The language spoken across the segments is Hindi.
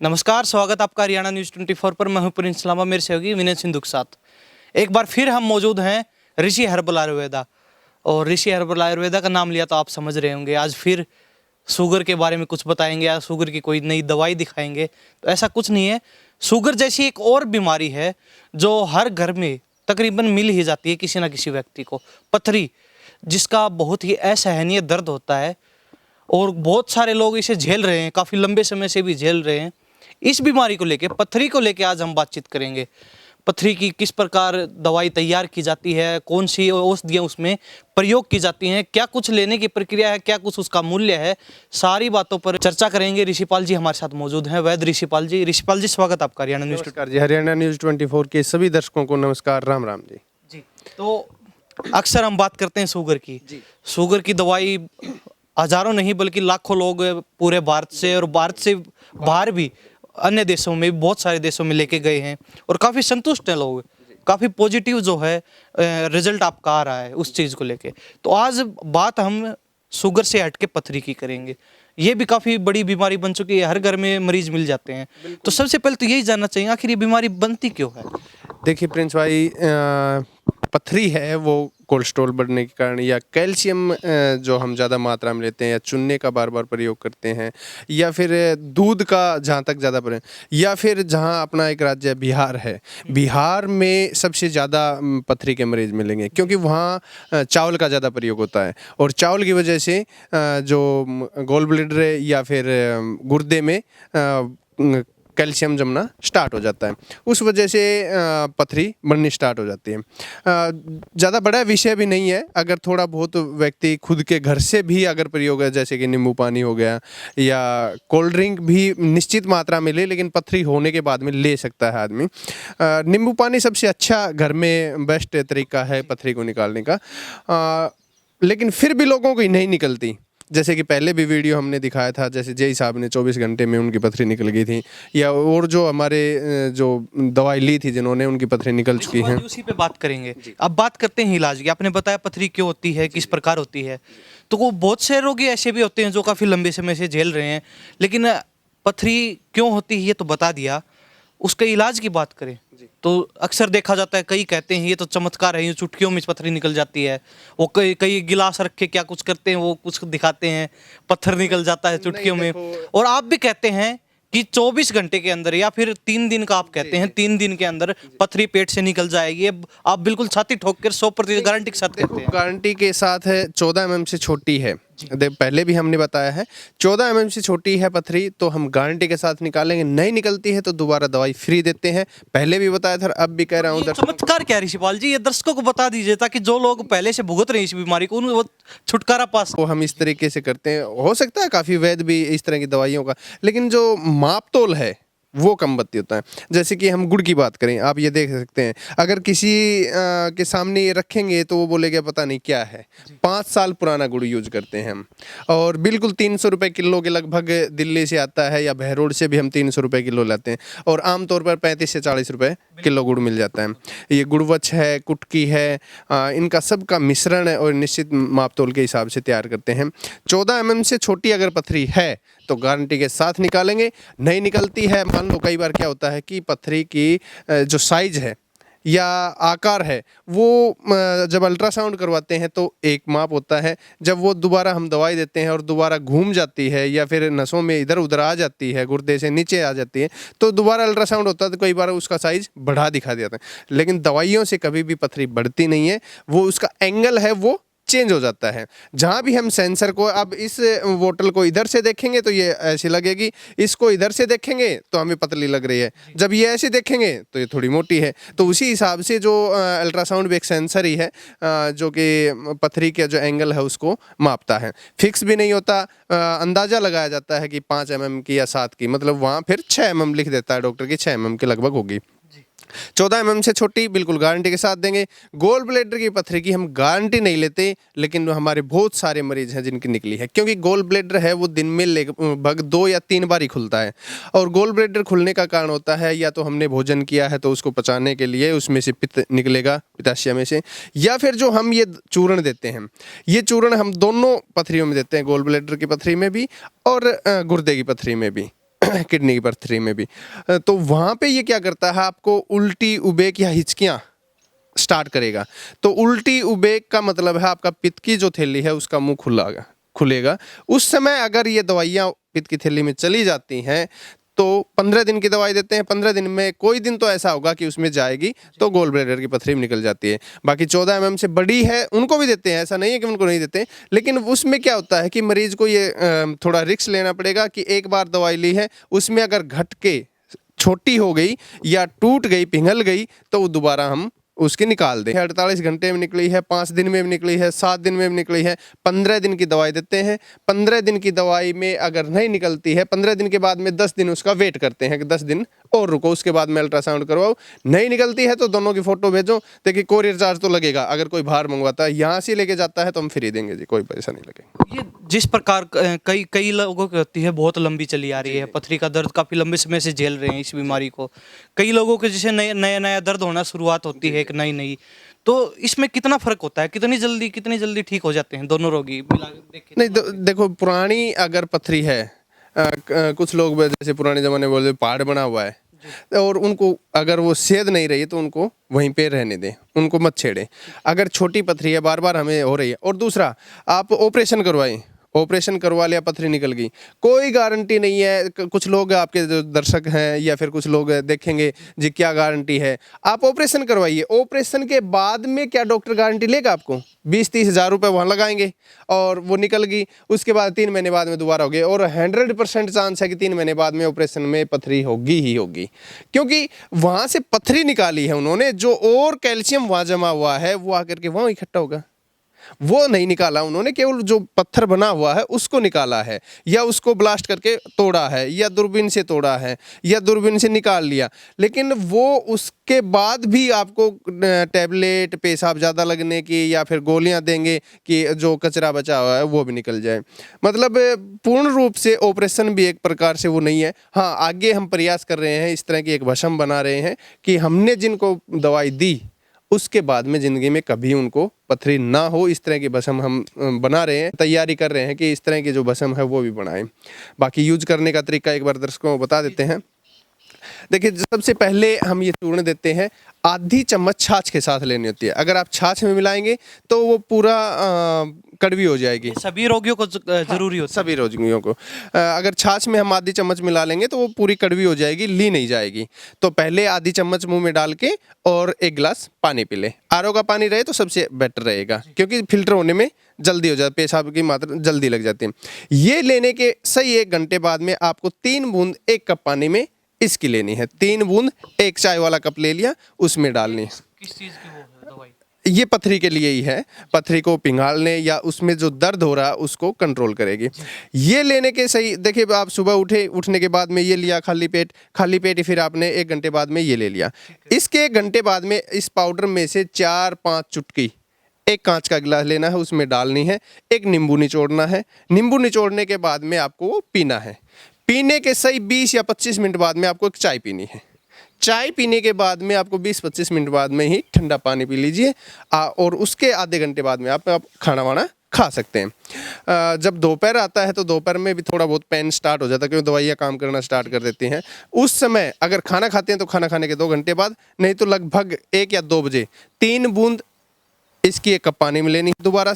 नमस्कार, स्वागत आपका हरियाणा न्यूज़ 24 पर। मैं हूं प्रिंस इस्लामा, मेरे सहयोगी विनय सिंधु के साथ। एक बार फिर हम मौजूद हैं ऋषि हर्बल आयुर्वेदा। और ऋषि हर्बल आयुर्वेदा का नाम लिया तो आप समझ रहे होंगे, आज फिर शुगर के बारे में कुछ बताएंगे या शुगर की कोई नई दवाई दिखाएंगे। तो ऐसा कुछ नहीं है। शुगर जैसी एक और बीमारी है जो हर घर में तकरीबन मिल ही जाती है किसी न किसी व्यक्ति को, पथरी, जिसका बहुत ही असहनीय दर्द होता है और बहुत सारे लोग इसे झेल रहे हैं, काफ़ी लंबे समय से भी झेल रहे हैं। इस बीमारी को लेके, पथरी को लेके आज हम बातचीत करेंगे। पथरी की किस प्रकार दवाई तैयार की जाती है, कौन सी औषधियाँ उसमें प्रयोग की जाती हैं, क्या कुछ लेने की प्रक्रिया है, क्या कुछ उसका मूल्य है, सारी बातों पर चर्चा करेंगे। ऋषिपाल जी हमारे साथ मौजूद हैं, वैद्य ऋषिपाल जी। ऋषिपाल जी, स्वागत आपका हरियाणा न्यूज़। नमस्कार जी, हरियाणा न्यूज़ 24 के सभी दर्शकों को नमस्कार, राम राम जी। जी, तो अक्सर हम बात करते हैं शुगर की। शुगर की दवाई हजारों नहीं बल्कि लाखों लोग पूरे भारत से और भारत से बाहर भी अन्य देशों में, बहुत सारे देशों में लेके गए हैं और काफ़ी संतुष्ट हैं लोग। काफ़ी पॉजिटिव जो है रिजल्ट आपका आ रहा है उस चीज़ को लेके। तो आज बात हम शुगर से हट के पथरी की करेंगे। ये भी काफ़ी बड़ी बीमारी बन चुकी है, हर घर में मरीज मिल जाते हैं। तो सबसे पहले तो यही जानना चाहिए, आखिर ये बीमारी बनती क्यों है? देखिए प्रिंस भाई, पथरी है वो कोलेस्ट्रॉल बढ़ने के कारण, या कैल्शियम जो हम ज़्यादा मात्रा में लेते हैं, या चूने का बार बार प्रयोग करते हैं, या फिर दूध का जहाँ तक ज़्यादा प्रयोग, या फिर जहाँ अपना एक राज्य बिहार है, बिहार में सबसे ज़्यादा पथरी के मरीज मिलेंगे क्योंकि वहाँ चावल का ज़्यादा प्रयोग होता है। और चावल की वजह से जो गॉल ब्लैडर या फिर गुर्दे में कैल्शियम जमना स्टार्ट हो जाता है, उस वजह से पथरी बढ़नी स्टार्ट हो जाती है। ज़्यादा बड़ा विषय भी नहीं है, अगर थोड़ा बहुत व्यक्ति खुद के घर से भी अगर प्रयोग है, जैसे कि नींबू पानी हो गया या कोल्ड ड्रिंक भी निश्चित मात्रा में ले, लेकिन पथरी होने के बाद में ले सकता है आदमी। नींबू पानी सबसे अच्छा घर में बेस्ट तरीका है पथरी को निकालने का, लेकिन फिर भी लोगों को नहीं निकलती। जैसे कि पहले भी वीडियो हमने दिखाया था, जैसे जय साहब ने 24 घंटे में उनकी पथरी निकल गई थी, या और जो हमारे जो दवाई ली थी जिन्होंने, उनकी पथरी निकल चुकी है। उसी पे बात करेंगे। अब बात करते हैं इलाज की। आपने बताया पथरी क्यों होती है, किस प्रकार होती है। तो वो बहुत से रोगी ऐसे भी होते हैं जो काफ़ी लंबे समय से झेल रहे हैं, लेकिन पथरी क्यों होती है ये तो बता दिया। उसके इलाज की बात करें तो अक्सर देखा जाता है, कई कहते हैं ये तो चमत्कार है, यूँ चुटकियों में पथरी निकल जाती है। वो कई कई गिलास रख के क्या कुछ करते हैं, वो कुछ दिखाते हैं, पत्थर निकल जाता है चुटकियों में। और आप भी कहते हैं कि 24 घंटे के अंदर, या फिर 3 दिन का आप कहते हैं, 3 दिन के अंदर पथरी पेट से निकल जाएगी। ये आप बिल्कुल छाती ठोक कर 100% गारंटी के साथ कहते हैं। गारंटी के साथ है। 14 mm से छोटी है, पहले भी हमने बताया है, 14 mm से छोटी है पथरी तो हम गारंटी के साथ निकालेंगे। नहीं निकलती है तो दोबारा दवाई फ्री देते हैं। पहले भी बताया था, अब भी कह रहा हूँ। चमत्कार क्या ऋषिपाल जी, ये दर्शकों को बता दीजिए ताकि जो लोग पहले से भुगत रहे हैं इस बीमारी को, उनको छुटकारा पास। वो हम इस तरीके से करते हैं। हो सकता है काफ़ी वैध भी इस तरह की दवाइयों का, लेकिन जो माप तोल है वो कम बत्ती होता है। जैसे कि हम गुड़ की बात करें, आप ये देख सकते हैं, अगर किसी के सामने ये रखेंगे तो वो बोलेगा पता नहीं क्या है। 5 साल पुराना गुड़ यूज करते हैं हम, और बिल्कुल 300 रुपये किलो के लगभग दिल्ली से आता है, या बहरोड से भी हम 300 रुपये किलो लाते हैं, और आमतौर पर 35 से 40 रुपये किलो गुड़ मिल जाता है। ये गुड़वच है, कुटकी है, इनका सबका मिश्रण है और निश्चित माप तोल के हिसाब से तैयार करते हैं। 14 mm से छोटी अगर पथरी है तो गारंटी के साथ निकालेंगे। नहीं निकलती है, मान लो कई बार क्या होता है कि पथरी की जो साइज है या आकार है, वो जब अल्ट्रासाउंड करवाते हैं तो एक माप होता है, जब वो दोबारा हम दवाई देते हैं और दोबारा घूम जाती है या फिर नसों में इधर उधर आ जाती है, गुर्दे से नीचे आ जाती है, तो दोबारा अल्ट्रासाउंड होता है तो कई बार उसका साइज बढ़ा दिखा देता है। लेकिन दवाइयों से कभी भी पथरी बढ़ती नहीं है, वो उसका एंगल है वो चेंज हो जाता है। जहाँ भी हम सेंसर को, अब इस बोतल को इधर से देखेंगे तो ये ऐसी लगेगी, इसको इधर से देखेंगे तो हमें पतली लग रही है, जब ये ऐसे देखेंगे तो ये थोड़ी मोटी है। तो उसी हिसाब से जो अल्ट्रासाउंड भी एक सेंसर ही है जो कि पथरी के जो एंगल है उसको मापता है। फिक्स भी नहीं होता, अंदाज़ा लगाया जाता है कि 5 mm की या 7 की, मतलब वहाँ फिर 6 mm लिख देता है डॉक्टर की, 6 mm के लगभग होगी। 14 mm से छोटी बिल्कुल गारंटी के साथ देंगे। गोल ब्लैडर की पथरी की हम गारंटी नहीं लेते, लेकिन हमारे बहुत सारे मरीज हैं जिनकी निकली है, क्योंकि गोल ब्लैडर है वो दिन में लगभग 2 या 3 बार ही खुलता है। और गोल ब्लैडर खुलने का कारण होता है, या तो हमने भोजन किया है तो उसको पचाने के लिए उसमें से पित्त निकलेगा, पित्ताशय में से, या फिर जो हम ये चूर्ण देते हैं, ये चूर्ण हम दोनों पथरियों में देते हैं, गोल ब्लैडर की पथरी में भी और गुर्दे की पथरी में भी। किडनी की पथरी में भी। तो वहाँ पे ये क्या करता है, आपको उल्टी, उबेक या हिचकियाँ स्टार्ट करेगा। तो उल्टी उबेक का मतलब है आपका पित्त की जो थैली है उसका मुंह खुलेगा। उस समय अगर ये दवाइयाँ पित्त की थैली में चली जाती हैं तो 15 दिन की दवाई देते हैं। 15 दिन में कोई दिन तो ऐसा होगा कि उसमें जाएगी तो गोल ब्लैडर की पथरी भी निकल जाती है। बाकी 14 mm से बड़ी है उनको भी देते हैं, ऐसा नहीं है कि उनको नहीं देते। लेकिन उसमें क्या होता है कि मरीज को ये थोड़ा रिस्क लेना पड़ेगा कि एक बार दवाई ली है उसमें अगर घट के छोटी हो गई या टूट गई, पिघल गई, तो वो दोबारा हम उसकी निकाल दें। 48 घंटे में निकली है, 5 दिन में भी निकली है, 7 दिन में भी निकली है, 15 दिन की दवाई देते हैं। 15 दिन की दवाई में अगर नहीं निकलती है, 15 दिन के बाद में 10 दिन उसका वेट करते हैं कि 10 दिन और रुको, उसके बाद में अल्ट्रासाउंड करवाओ। नहीं निकलती है तो दोनों की फोटो भेजो। देखिए कोरियर चार्ज तो लगेगा, अगर कोई बाहर मंगवाता है, यहाँ से लेके जाता है तो हम फ्री देंगे जी, कोई पैसा नहीं लगेगा। ये जिस प्रकार कई कई लोगों की होती है, बहुत लंबी चली आ रही है, पथरी का दर्द काफी लंबे समय से झेल रहे हैं इस बीमारी को। कई लोगों के जैसे नया नया दर्द होना शुरुआत होती है एक नई, तो इसमें कितना फर्क होता है, कितनी जल्दी ठीक हो जाते हैं दोनों रोगी मिला देखें? नहीं देखो, पुरानी अगर पथरी है, कुछ लोग जैसे पुराने जमाने में बोलते पहाड़ बना हुआ है, और उनको अगर वो सेध नहीं रही है तो उनको वहीं पे रहने दें, उनको मत छेड़ें। अगर छोटी पथरी है, बार बार हमें हो रही है, और दूसरा आप ऑपरेशन करवाएं, ऑपरेशन करवा लिया, पथरी निकल गई, कोई गारंटी नहीं है। कुछ लोग आपके जो दर्शक हैं या फिर कुछ लोग देखेंगे जी क्या गारंटी है, आप ऑपरेशन करवाइए। ऑपरेशन के बाद में क्या डॉक्टर गारंटी लेगा आपको? 20-30 हज़ार रुपये वहाँ लगाएंगे और वो निकल गई, उसके बाद 3 महीने बाद में दोबारा होगी, और 100% चांस है कि 3 महीने बाद में ऑपरेशन में पथरी होगी ही होगी, क्योंकि वहाँ से पथरी निकाली है उन्होंने, जो और कैल्शियम वहाँ जमा हुआ है वो आकर के वहाँ इकट्ठा होगा। वो नहीं निकाला उन्होंने, केवल जो पत्थर बना हुआ है उसको निकाला है, या उसको ब्लास्ट करके तोड़ा है, या दूरबीन से तोड़ा है, या दूरबीन से निकाल लिया। लेकिन वो उसके बाद भी आपको टैबलेट, पेशाब ज़्यादा लगने की या फिर गोलियां देंगे कि जो कचरा बचा हुआ है वो भी निकल जाए। मतलब पूर्ण रूप से ऑपरेशन भी एक प्रकार से वो नहीं है। हाँ, आगे हम प्रयास कर रहे हैं, इस तरह की एक भस्म बना रहे हैं कि हमने जिनको दवाई दी उसके बाद में ज़िंदगी में कभी उनको पथरी ना हो, इस तरह की भस्म हम बना रहे हैं, तैयारी कर रहे हैं कि इस तरह की जो भस्म है वो भी बनाएं। बाकी यूज करने का तरीका एक बार दर्शकों को बता देते हैं। देखिए, सबसे पहले हम ये चूर्ण देते हैं, आधी चम्मच छाछ के साथ लेनी होती है। अगर आप छाछ में मिलाएंगे तो वो पूरा कड़वी हो जाएगी। सभी रोगियों को जरूरी होता है? सभी रोगियों को। अगर छाछ में हम आधी चम्मच मिला लेंगे तो वो पूरी कड़वी हो जाएगी, ली नहीं जाएगी। तो पहले आधी चम्मच मुंह में डाल के और 1 गिलास पानी पी ले। आरओ का पानी रहे तो सबसे बेटर रहेगा, क्योंकि फिल्टर होने में जल्दी हो जाता है, पेशाब की मात्रा जल्दी लग जाती है। ये लेने के सही 1 घंटे बाद में आपको 3 बूंद 1 कप पानी में इसकी लेनी है। 3 बूंद 1 चाय वाला कप ले लिया, उसमें डालनी है। किस चीज की वो है दवाई? ये पथरी के लिए ही है, पथरी को पिघालने या उसमें जो दर्द हो रहा है उसको कंट्रोल करेगी। ये लेने के सही, देखिए आप सुबह उठने के बाद में ये लिया खाली पेट ही फिर आपने 1 घंटे बाद में ये ले लिया। इसके 1 घंटे बाद में इस पाउडर में से 4-5 चुटकी एक कांच का गिलास लेना है, उसमें डालनी है। एक नींबू निचोड़ना है। नींबू निचोड़ने के बाद में आपको वो पीना है। पीने के सही 20 या 25 मिनट बाद में आपको एक चाय पीनी है। चाय पीने के बाद में आपको 20-25 मिनट बाद में ही ठंडा पानी पी लीजिए, और उसके आधे घंटे बाद में आप खाना वाना खा सकते हैं। जब दोपहर आता है तो दोपहर में भी थोड़ा बहुत पेन स्टार्ट हो जाता है, क्योंकि दवाइयाँ काम करना स्टार्ट कर देती हैं। उस समय अगर खाना खाते हैं तो खाना खाने के 2 घंटे बाद, नहीं तो लगभग 1 या 2 बजे 3 बूंद इसकी 1 कप पानी में लेनी है दोबारा।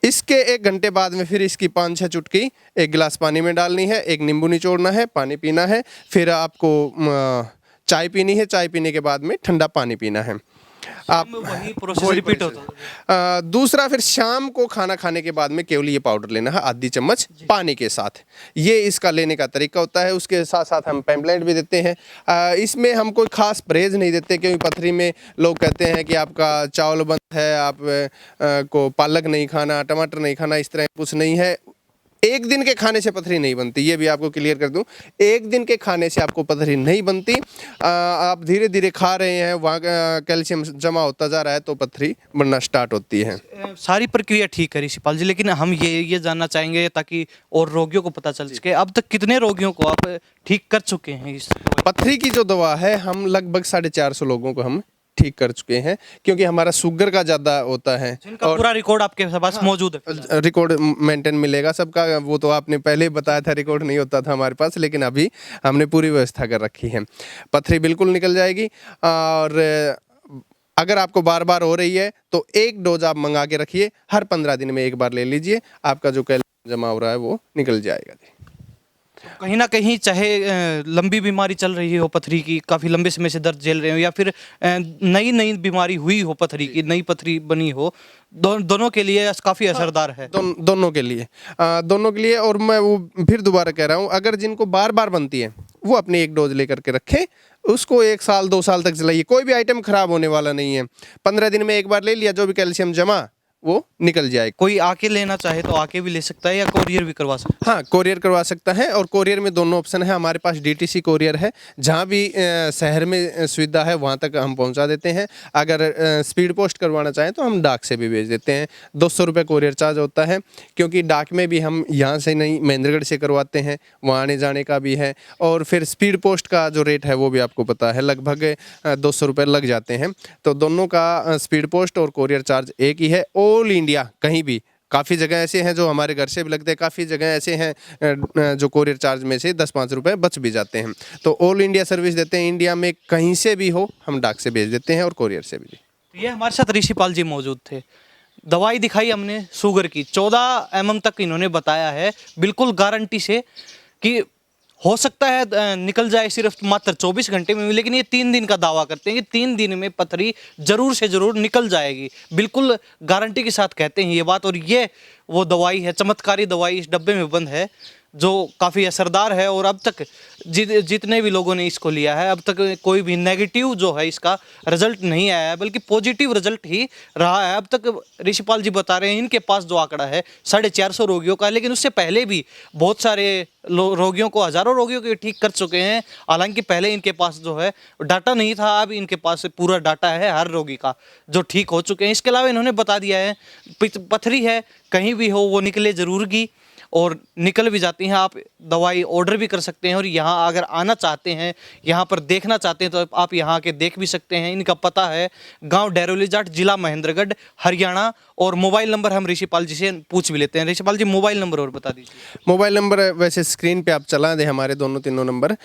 इसके 1 घंटे बाद में फिर इसकी 5-6 चुटकी 1 गिलास पानी में डालनी है। एक नींबू निचोड़ना है, पानी पीना है। फिर आपको चाय पीनी है। चाय पीने के बाद में ठंडा पानी पीना है। आप वही प्रोसेस रिपीट होता है। दूसरा, फिर शाम को खाना खाने के बाद में केवल ये पाउडर लेना है, आधी चम्मच पानी के साथ। ये इसका लेने का तरीका होता है। उसके साथ साथ हम पैम्पलेट भी देते हैं। इसमें हम कोई खास परहेज नहीं देते, क्योंकि पथरी में लोग कहते हैं कि आपका चावल बंद है, आप को पालक नहीं खाना, टमाटर नहीं खाना, इस तरह कुछ नहीं है। 1 दिन के खाने से पथरी नहीं बनती, ये भी आपको क्लियर कर दूं। 1 दिन के खाने से आपको पथरी नहीं बनती। आप धीरे धीरे खा रहे हैं, वहाँ कैल्शियम जमा होता जा रहा है तो पथरी बनना स्टार्ट होती है। सारी प्रक्रिया ठीक है ऋषिपाल जी, लेकिन हम ये जानना चाहेंगे ताकि और रोगियों को पता चल सके, अब तक कितने रोगियों को आप ठीक कर चुके हैं इस पथरी की जो दवा है, हम लगभग 450 लोगों को हम ठीक कर चुके हैं, क्योंकि हमारा शुगर का ज़्यादा होता है जिनका पूरा रिकॉर्ड आपके पास मौजूद है फिलहाल। रिकॉर्ड मेंटेन मिलेगा सबका। वो तो आपने पहले ही बताया था, रिकॉर्ड नहीं होता था हमारे पास, लेकिन अभी हमने पूरी व्यवस्था कर रखी है। पथरी बिल्कुल निकल जाएगी। और अगर आपको बार बार हो रही है तो एक डोज आप मंगा के रखिए, हर 15 दिन में एक बार ले लीजिए, आपका जो कैल्शियम जमा हो रहा है वो निकल जाएगा जी। कहीं ना कहीं चाहे लंबी बीमारी चल रही हो पथरी की, काफ़ी लंबे समय से दर्द झेल रहे हो, या फिर नई नई बीमारी हुई हो पथरी की, नई पथरी बनी हो, दोनों के लिए काफ़ी असरदार है। दोनों के लिए, दोनों के लिए। और मैं वो फिर दोबारा कह रहा हूँ, अगर जिनको बार बार बनती है वो अपनी एक डोज लेकर के रखें, उसको 1 साल 2 साल तक चलाइए, कोई भी आइटम खराब होने वाला नहीं है। 15 दिन में एक बार ले लिया, जो भी कैल्शियम जमा वो निकल जाए। कोई आके लेना चाहे तो आके भी ले सकता है, या कोरियर भी करवा सकता है? हाँ, कोरियर करवा सकता है, और कोरियर में दोनों ऑप्शन है हमारे पास। डीटीसी कोरियर है, जहाँ भी शहर में सुविधा है वहाँ तक हम पहुँचा देते हैं। अगर स्पीड पोस्ट करवाना चाहें तो हम डाक से भी भेज देते हैं। 200 रुपये कोरियर चार्ज होता है, क्योंकि डाक में भी हम यहाँ से नहीं, महेंद्रगढ़ से करवाते हैं, वहाँ आने जाने का भी है। और फिर स्पीड पोस्ट का जो रेट है वो भी आपको पता है, लगभग 200 रुपये लग जाते हैं। तो दोनों का स्पीड पोस्ट और कोरियर चार्ज एक ही है, ऑल इंडिया कहीं भी। काफ़ी जगह ऐसे हैं जो हमारे घर से भी लगते हैं, काफ़ी जगह ऐसे हैं जो कोरियर चार्ज में से 10-5 रुपये बच भी जाते हैं। तो ऑल इंडिया सर्विस देते हैं, इंडिया में कहीं से भी हो हम डाक से भेज देते हैं, और कोरियर से भी। ये हमारे साथ ऋषिपाल जी मौजूद थे। दवाई दिखाई हमने शुगर की, 14 mm तक इन्होंने बताया है, बिल्कुल गारंटी से कि हो सकता है निकल जाए सिर्फ मात्र 24 घंटे में, लेकिन ये 3 दिन का दावा करते हैं कि 3 दिन में पथरी जरूर से जरूर निकल जाएगी। बिल्कुल गारंटी के साथ कहते हैं ये बात। और ये वो दवाई है, चमत्कारी दवाई इस डब्बे में बंद है, जो काफ़ी असरदार है। और अब तक जितने भी लोगों ने इसको लिया है, अब तक कोई भी नेगेटिव जो है इसका रिजल्ट नहीं आया है, बल्कि पॉजिटिव रिजल्ट ही रहा है अब तक। ऋषिपाल जी बता रहे हैं इनके पास जो आंकड़ा है 450 रोगियों का, लेकिन उससे पहले भी बहुत सारे रोगियों को, हजारों रोगियों को ठीक कर चुके हैं। हालांकि पहले इनके पास जो है डाटा नहीं था, अब इनके पास पूरा डाटा है हर रोगी का जो ठीक हो चुके हैं। इसके अलावा इन्होंने बता दिया है पथरी है कहीं भी हो वो निकले जरूर की, और निकल भी जाती हैं। आप दवाई ऑर्डर भी कर सकते हैं, और यहाँ अगर आना चाहते हैं, यहाँ पर देखना चाहते हैं, तो आप यहाँ आके देख भी सकते हैं। इनका पता है गांव डेरोली जाट, जिला महेंद्रगढ़, हरियाणा। और मोबाइल नंबर हम ऋषिपाल जी से पूछ भी लेते हैं। ऋषिपाल जी मोबाइल नंबर और बता दीजिए। मोबाइल नंबर वैसे स्क्रीन पे आप चला दें, हमारे दोनों तीनों नंबर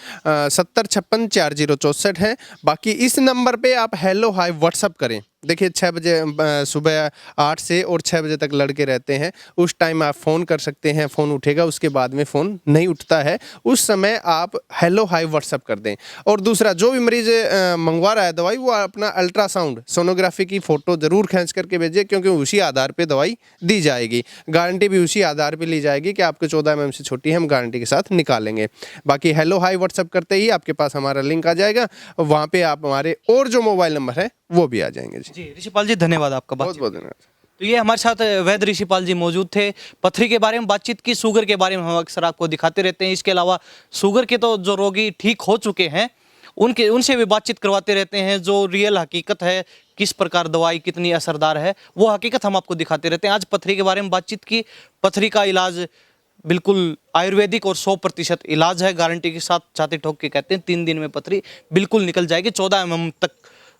70564064 है। बाकी इस नंबर पे आप हेलो हाय व्हाट्सअप करें। देखिए 6 बजे सुबह 8 से और 6 बजे तक लड़के रहते हैं, उस टाइम आप फ़ोन कर सकते हैं, फ़ोन उठेगा। उसके बाद में फ़ोन नहीं उठता है, उस समय आप हेलो हाय व्हाट्सअप कर दें। और दूसरा, जो भी मरीज़ मंगवा रहा है दवाई, वो अपना अल्ट्रासाउंड सोनोग्राफी की फ़ोटो ज़रूर खींच करके भेजिए, क्योंकि उसी आधार पे दवाई दी जाएगी। गारंटी भी उसी आधार पे ली जाएगी कि आपके 14 mm से छोटी है, हम गारंटी के साथ निकालेंगे। बाकी हेलो हाय व्हाट्सअप करते ही आपके पास हमारा लिंक आ जाएगा, वहाँ पे आप हमारे और जो मोबाइल नंबर है वो भी आ जाएंगे जी। ऋषिपाल जी धन्यवाद आपका। बहुत बहुत धन्यवाद। तो ये हमारे साथ वैद्य ऋषिपाल जी मौजूद थे। पथरी के बारे में बातचीत की, शुगर के बारे में हम अक्सर आपको दिखाते रहते हैं। इसके अलावा शुगर के तो जो रोगी ठीक हो चुके हैं उनसे भी बातचीत करवाते रहते हैं, जो रियल हकीकत है, किस प्रकार दवाई कितनी असरदार है, वो हकीकत हम आपको दिखाते रहते हैं। आज पथरी के बारे में बातचीत की। पथरी का इलाज बिल्कुल आयुर्वेदिक और 100% इलाज है, गारंटी के साथ छाती ठोक के कहते हैं 3 दिन में पथरी बिल्कुल निकल जाएगी 14 mm तक।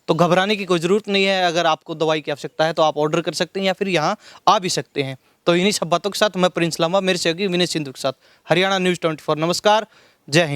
तो घबराने की कोई ज़रूरत नहीं है। अगर आपको दवाई की आवश्यकता है तो आप ऑर्डर कर सकते हैं, या फिर यहाँ आ भी सकते हैं। तो इन्हीं सब बातों के साथ मैं प्रिंस लांबा, मेरे सहयोगी विनय सिंधु के साथ, हरियाणा न्यूज़ 24। नमस्कार, जय हिंद।